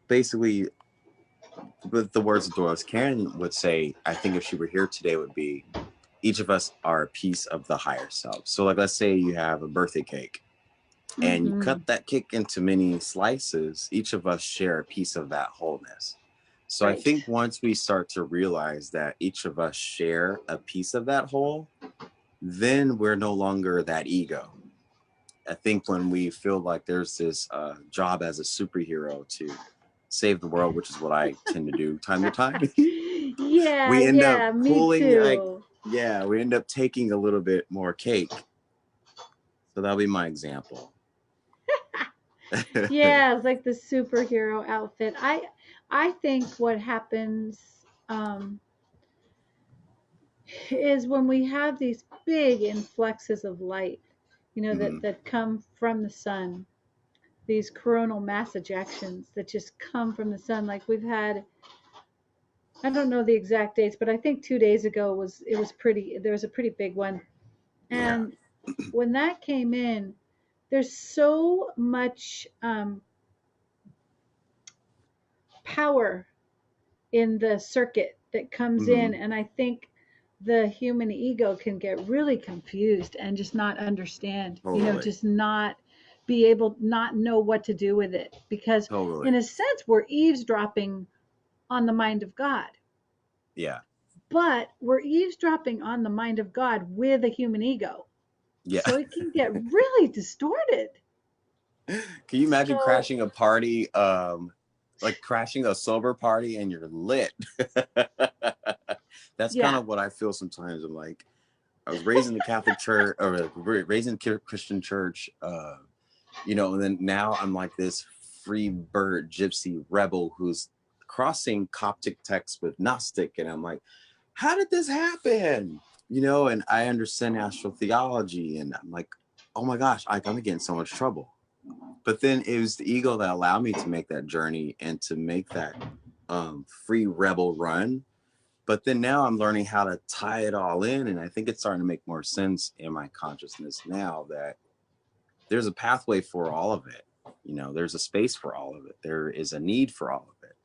basically, with the words of Doris, Karen would say, I think if she were here today, would be each of us are a piece of the higher self. So, like, let's say you have a birthday cake and you cut that cake into many slices, each of us share a piece of that wholeness. So I think once we start to realize that each of us share a piece of that whole, then we're no longer that ego. I think when we feel like there's this job as a superhero to save the world, which is what I tend to do time to time, we end up pulling we end up taking a little bit more cake. So that'll be my example. Yeah, it's like the superhero outfit. I think what happens is when we have these big influxes of light, that come from the sun, these coronal mass ejections that just come from the sun. Like we've had, I don't know the exact dates, but I think 2 days ago there was a pretty big one. And when that came in, there's so much power in the circuit that comes in, and I think the human ego can get really confused and just not understand, just not be able, not know what to do with it, because in a sense we're eavesdropping on the mind of God. Yeah. But we're eavesdropping on the mind of God with a human ego. Yeah. So it can get really distorted. Can you imagine crashing a party, like crashing a sober party and you're lit? That's kind of what I feel sometimes. I'm like, I was raised in the Catholic church, or raised in Christian church, and then now I'm like this free bird gypsy rebel who's crossing Coptic texts with Gnostic. And I'm like, how did this happen? And I understand astral theology, and I'm like, oh my gosh, I'm gonna get in so much trouble. But then it was the ego that allowed me to make that journey and to make that free rebel run. But then now I'm learning how to tie it all in. And I think it's starting to make more sense in my consciousness now that there's a pathway for all of it. There's a space for all of it. There is a need for all of it.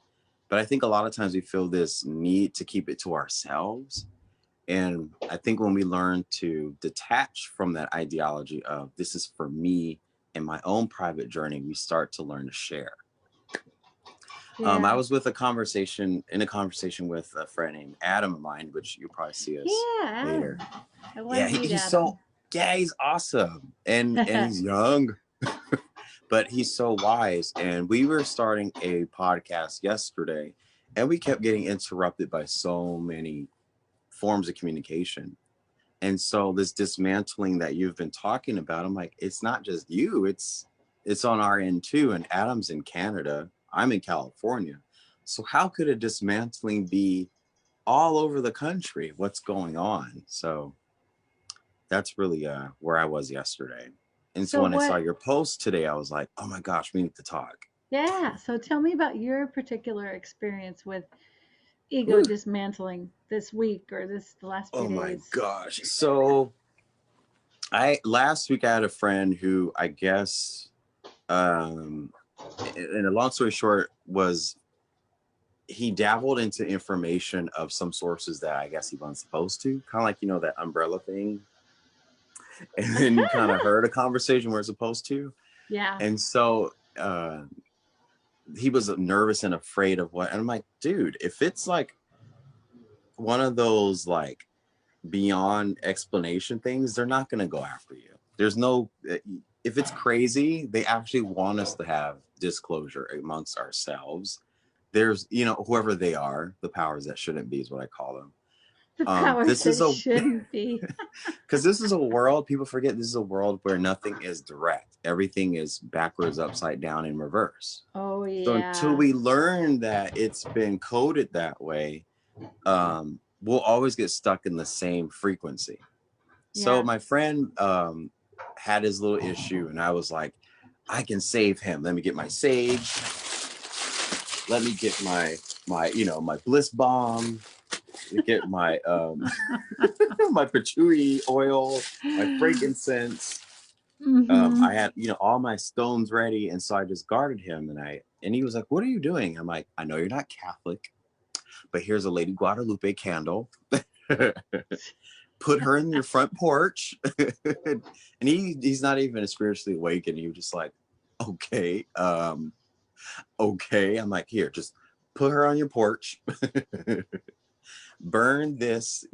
But I think a lot of times we feel this need to keep it to ourselves. And I think when we learn to detach from that ideology of this is for me in my own private journey, we start to learn to share. Yeah. I was in a conversation with a friend named Adam of mine, which you'll probably see us later. He's awesome. And he's young, but he's so wise. And we were starting a podcast yesterday, and we kept getting interrupted by so many forms of communication. And so this dismantling that you've been talking about, I'm like, it's not just you, it's on our end too. And Adam's in Canada, I'm in California. So how could a dismantling be all over the country? What's going on? So that's really where I was yesterday. And so when I saw your post today, I was like, oh my gosh, we need to talk. Yeah. So tell me about your particular experience with ego dismantling this week or the last few days. Oh my gosh. So last week I had a friend who I guess, and a long story short, was he dabbled into information of some sources that I guess he wasn't supposed to, kind of like, that umbrella thing. And then you kind of heard a conversation we're supposed to. Yeah. And so he was nervous and afraid of what, and I'm like, dude, if it's like one of those like beyond explanation things, they're not going to go after you. There's no, if it's crazy, they actually want us to have disclosure amongst ourselves. There's, whoever they are, the powers that shouldn't be is what I call them. The powers that shouldn't be. Because this is a world, people forget, this is a world where nothing is direct. Everything is backwards, upside down, in reverse. Oh, yeah. So until we learn that it's been coded that way, we'll always get stuck in the same frequency. Yeah. So my friend had his little issue, and I was like, I can save him. Let me get my sage. Let me get my my bliss bomb. Get my my patchouli oil, my frankincense. I had all my stones ready, and so I just guarded him, and I And he was like, what are you doing? I'm like, I know you're not Catholic, but here's a Lady Guadalupe candle. Put her in your front porch. And he's not even spiritually awakened. He was just like, okay, okay. I'm like, here, just put her on your porch. Burn this,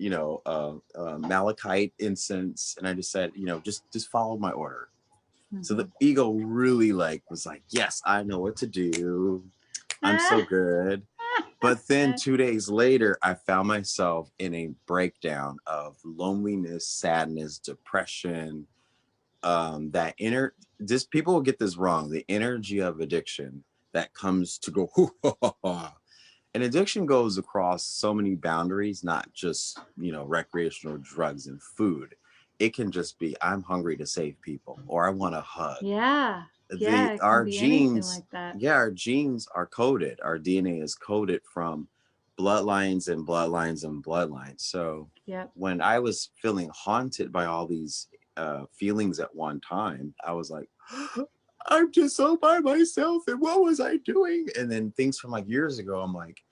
malachite incense. And I just said, just follow my order. So the ego really was like, yes, I know what to do. I'm so good. But then 2 days later, I found myself in a breakdown of loneliness, sadness, depression. People will get this wrong. The energy of addiction that comes to go, and addiction goes across so many boundaries, not just, recreational drugs and food. It can just be, I'm hungry to save people, or I want a hug. Yeah. Yeah, it can Our be anything genes, like that. yeah, our genes are coded. Our DNA is coded from bloodlines and bloodlines and bloodlines. So when I was feeling haunted by all these feelings at one time, I was like, I'm just so by myself, and what was I doing? And then things from years ago, I'm like,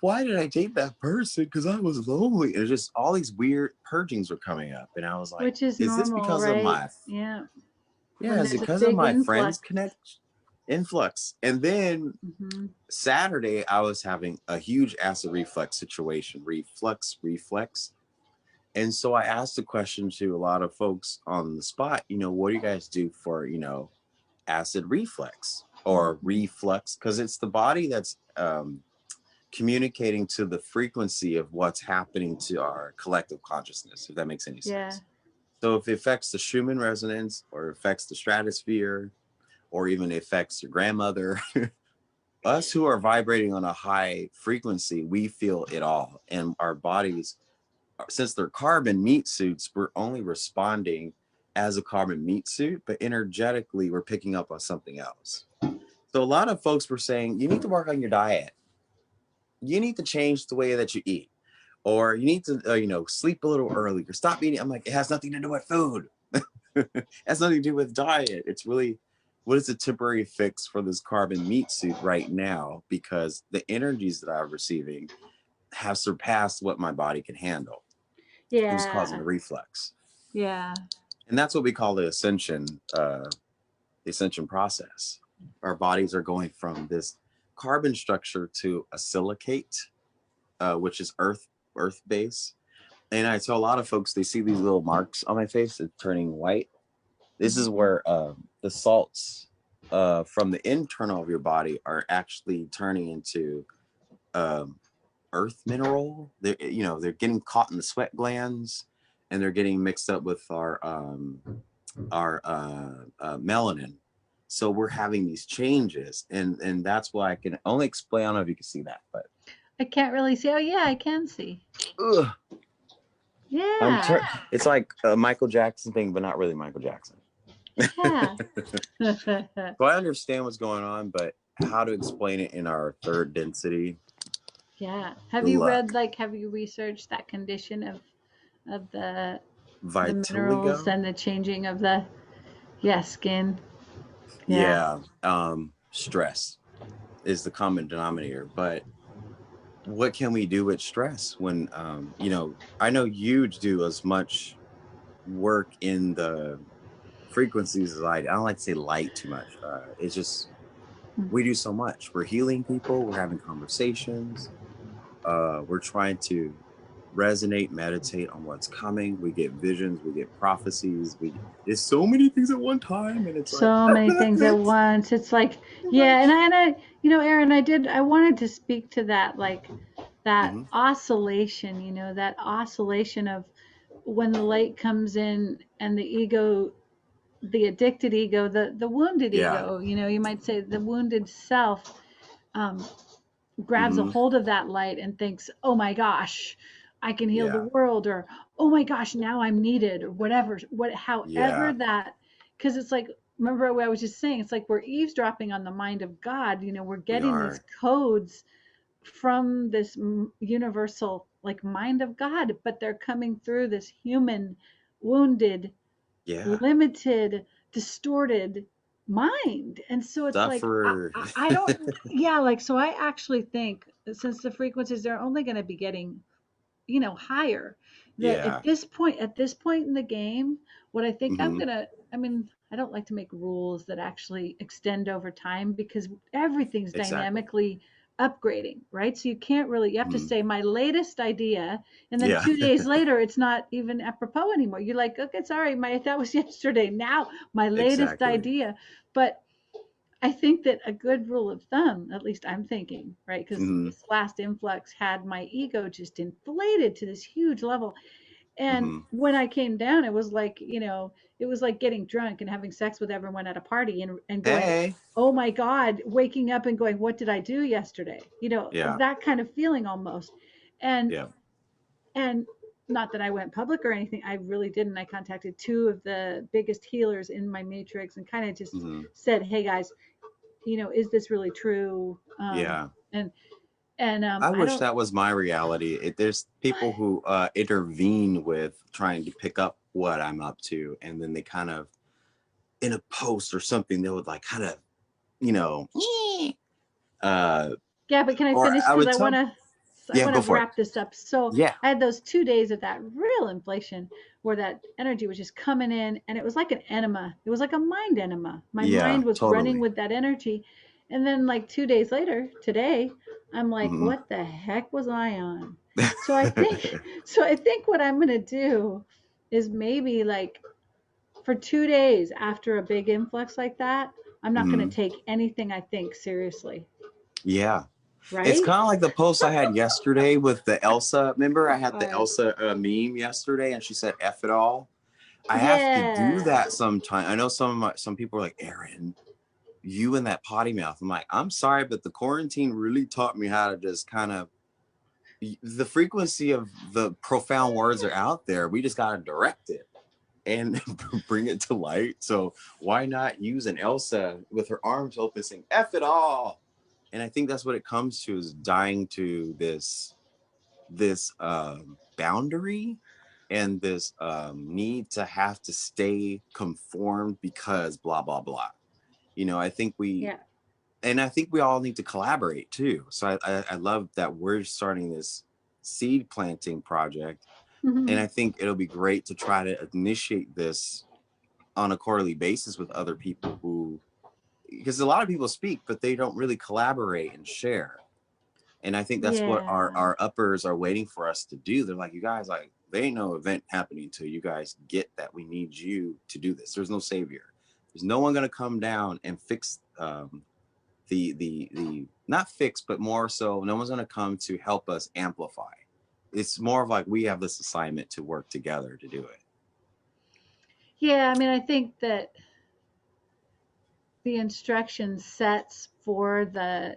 why did I date that person? Because I was lonely. And just all these weird purgings were coming up, and I was like, which is is this normal, because right? of my When is it there's a because of big my friends influx. influx? And then Saturday, I was having a huge acid reflux situation, reflex. And so I asked the question to a lot of folks on the spot, what do you guys do for, acid reflex or reflux? Because it's the body that's communicating to the frequency of what's happening to our collective consciousness, if that makes any sense. So if it affects the Schumann resonance, or affects the stratosphere, or even affects your grandmother, us who are vibrating on a high frequency, we feel it all. And our bodies, since they're carbon meat suits, we're only responding as a carbon meat suit, but energetically we're picking up on something else. So a lot of folks were saying, you need to work on your diet. You need to change the way that you eat, or you need to, sleep a little early, or stop eating. I'm like, it has nothing to do with food. It has nothing to do with diet. It's really, what is a temporary fix for this carbon meat suit right now? Because the energies that I'm receiving have surpassed what my body can handle. It was causing a reflux. Yeah. And that's what we call the ascension process. Our bodies are going from this carbon structure to a silicate, which is earth base. And I tell a lot of folks, they see these little marks on my face, it's turning white. This is where the salts from the internal of your body are actually turning into earth mineral. They're getting caught in the sweat glands, and they're getting mixed up with our melanin. So we're having these changes, and that's why I can only explain. I don't know if you can see that, but I can't really see. Oh yeah, I can see. Ugh. Yeah. It's like a Michael Jackson thing, but not really Michael Jackson. Yeah. So I understand what's going on, but how to explain it in our third density? Yeah. Have you researched that condition of the minerals and the changing of the skin? Yeah. Stress is the common denominator, but what can we do with stress when I know you do as much work in the frequencies as I don't like to say light too much. It's just we do so much. We're healing people, we're having conversations, we're trying to resonate, meditate on what's coming. We get visions, we get prophecies, there's so many things at one time, and it's so many things at once. It's like, yeah, and I Aaron, I wanted to speak to that, like that oscillation, that oscillation of when the light comes in and the ego, the addicted ego, the wounded ego, you might say the wounded self, grabs a hold of that light and thinks, oh my gosh, I can heal the world, or oh my gosh, now I'm needed, or however that, because it's like, remember what I was just saying, it's like we're eavesdropping on the mind of God, we're getting these codes from this universal like mind of God, but they're coming through this human, wounded, limited, distorted mind. And so it's like, Sufferer. I don't, yeah, like, so I actually think since the frequencies, they're only going to be getting, higher, that Yeah. at this point in the game, what I think I'm Hmm. gonna, I mean, I don't like to make rules that actually extend over time because everything's Exactly. dynamically upgrading, right? So you can't really, you have to Hmm. say my latest idea, and then Yeah. 2 days later, it's not even apropos anymore. You're like, okay, sorry, that was yesterday. Now my latest Exactly. idea. But I think that a good rule of thumb, at least I'm thinking, right? Because Hmm. this last influx had my ego just inflated to this huge level. And Hmm. when I came down, it was like, it was like getting drunk and having sex with everyone at a party, and going, Hey. oh my God, waking up and going, what did I do yesterday? Yeah. That kind of feeling almost. And, Yeah. and, not that I went public or anything. I really didn't. I contacted two of the biggest healers in my matrix and kind of just Hmm. said, hey guys, is this really true? Yeah. And I I wish don't. that was my reality. There's people who intervene with trying to pick up what I'm up to, and then they kind of, in a post or something, they would like kind of, you know, uh, Yeah, but can I or finish? I Because would I want tell, to. I yeah, want go to for it. wrap this up. So Yeah. I had those 2 days of that real inflation where that energy was just coming in, and it was like an enema. It was like a mind enema. My Yeah. mind was running Totally. with that energy, and then like 2 days later, today, I'm like, Hmm. what the heck was I on? So I think. So I think what I'm gonna do is maybe like for 2 days after a big influx like that, I'm not going Hmm. to take anything I think seriously, Yeah. It's right? kind of like the post I had yesterday with the Elsa. Remember, I had the God. Elsa meme yesterday, and she said "F it all." I have to do Yeah. that sometime. I know some people are like, Aaron, you and that potty mouth. I'm like, I'm sorry, but the quarantine really taught me how to just kind of, the frequency of the profound words are out there. We just gotta direct it and bring it to light. So why not use an Elsa with her arms open saying "F it all"? And I think that's what it comes to, is dying to this boundary and this need to have to stay conformed because blah blah blah. I think Yeah. we all need to collaborate too. So I love that we're starting this seed planting project, and Hmm. I think it'll be great to try to initiate this on a quarterly basis with other people who, because a lot of people speak but they don't really collaborate and share. And I think that's what our Yeah. our uppers are waiting for us to do. They're like, you guys, like, there ain't no event happening until you guys get that we need you to do this. There's no savior. There's no one going to come down and fix the not fix, but more so, no one's going to come to help us amplify. It's more of like we have this assignment to work together to do it. Yeah. I mean, I think that the instruction sets for the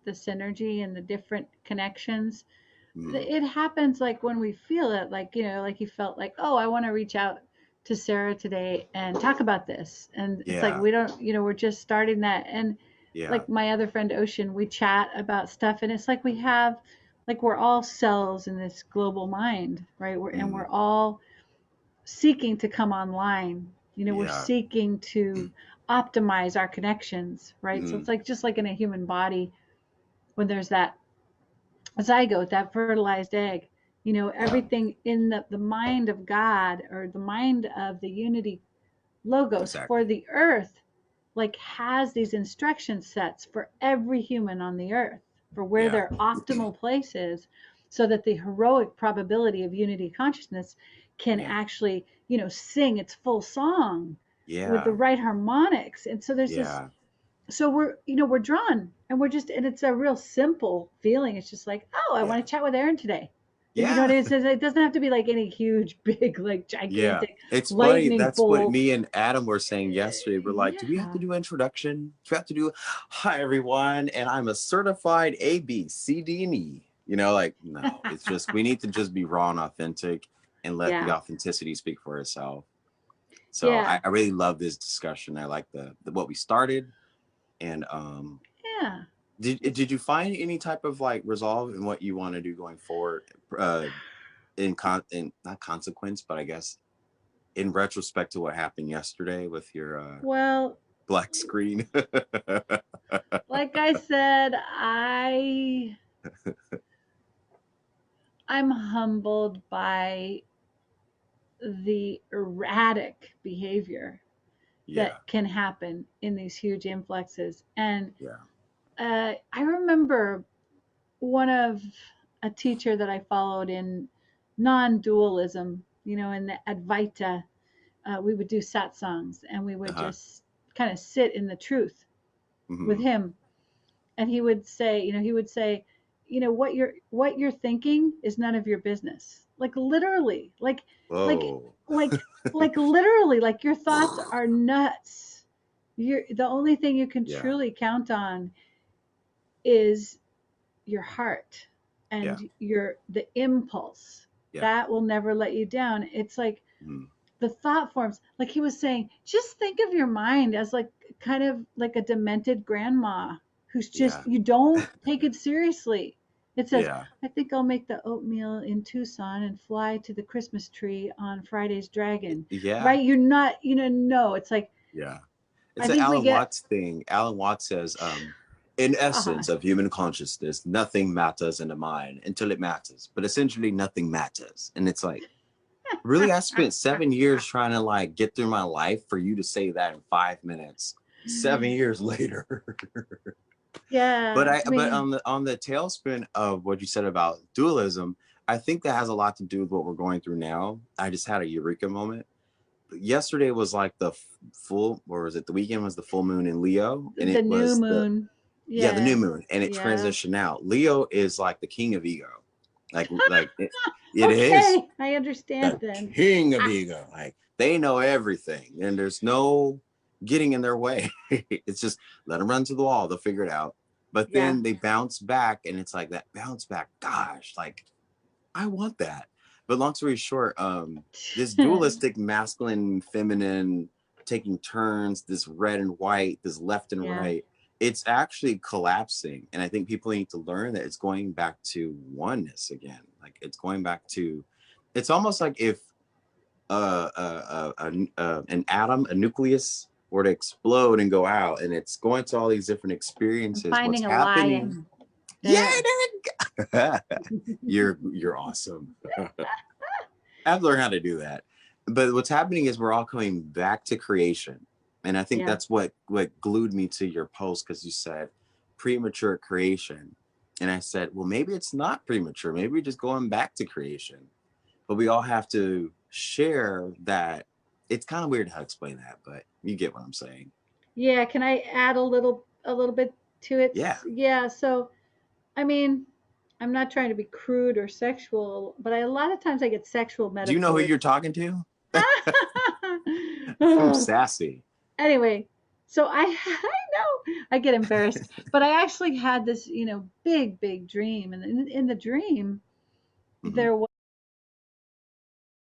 synergy and the different connections, Mm, it happens like when we feel it, like, like you felt like, oh, I want to reach out to Sarah today and talk about this. And it's like, yeah, we don't, we're just starting that. And yeah, like my other friend, Ocean, we chat about stuff. And it's like we have, like, we're all cells in this global mind, right? And mm, we're all seeking to come online. We're yeah, seeking to optimize our connections, right? So mm, it's like just like in a human body, when there's that zygote, that fertilized egg, yeah, everything in the mind of God, or the mind of the unity logos for exactly. the earth, like, has these instruction sets for every human on the earth for where Yeah, their optimal place is, so that the heroic probability of unity consciousness can yeah, actually, sing its full song with the yeah, right harmonics. And so there's this, yeah, so we're drawn, and we're just, and it's a real simple feeling. It's just like, oh, I yeah, want to chat with Aaron today. You know what yeah. I mean? It doesn't have to be like any huge, big, like Yeah, gigantic it's funny. lightning That's what bolt. me and Adam were saying yesterday. We're like, do we have to Yeah. do introduction? Do we have to do, hi everyone, and I'm a certified A, B, C, D, and E. Like, no, it's just, we need to just be raw and authentic and let the Yeah. authenticity speak for itself. So I, Yeah. I really love this discussion. I like the what we started. And Yeah. did you find any type of like resolve in what you want to do going forward? In not consequence, but I guess in retrospect to what happened yesterday with your Well, Black screen. Like I said, I'm humbled by the erratic behavior Yeah. that can happen in these huge influxes. And Yeah. I remember one of a teacher that I followed in non-dualism, in the Advaita. We would do satsangs and we would Uh-huh. just kind of sit in the truth with Hmm. him. And he would say, what you're thinking is none of your business. Like literally, like Whoa. like like literally, like your thoughts are nuts. The only thing you can Yeah. truly count on is your heart Yeah. and the impulse Yeah. that will never let you down. It's like Mhm. the thought forms, like he was saying, just think of your mind as like kind of like a demented grandma who's just, Yeah. you don't take it seriously. It says, Yeah. I think I'll make the oatmeal in Tucson and fly to the Christmas tree on Friday's Dragon. Yeah. Right? You're not, no, it's like, Yeah. It's I an think we Alan get, Watts thing. Alan Watts says, in uh, essence of human consciousness, nothing matters in the mind until it matters. But essentially nothing matters. And it's like, really, I spent 7 years trying to like get through my life for you to say that in 5 minutes, 7 years later. yeah, I But mean, on the tailspin of what you said about dualism, I think that has a lot to do with what we're going through now. I just had a eureka moment. Yesterday was like the full, or was it the weekend was the full moon in Leo, and the it new was moon. the new Yes. moon, and it Yeah. transitioned out. Leo is like the king of ego, like it is Okay. I understand the then. king of I, ego. Like they know everything, and there's no getting in their way. It's just let them run to the wall; they'll figure it out. But yeah. then they bounce back, and it's like that bounce back. Gosh, like I want that. But long story short, this dualistic masculine, feminine, taking turns, this red and white, this left and Yeah. right, it's actually collapsing. And I think people need to learn that it's going back to oneness again. Like it's going back to, it's almost like if an atom, a nucleus, were to explode and go out, and it's going to all these different I'm experiences. What's finding a happening? lion. Yeah, There. you're awesome. I've learned how to do that. But what's happening is we're all coming back to creation. And I think Yeah. that's what glued me to your post, because you said premature creation. And I said, well, maybe it's not premature. Maybe we're just going back to creation. But we all have to share that. It's kind of weird how to explain that, but you get what I'm saying. Yeah. Can I add a little bit to it? Yeah. Yeah. So, I mean, I'm not trying to be crude or sexual, but a lot of times I get sexual Do you know who metaphors. you're talking to? I'm Oh, sassy. anyway, so I know I get embarrassed, but I actually had this, big dream, and in the dream Mm-hmm. there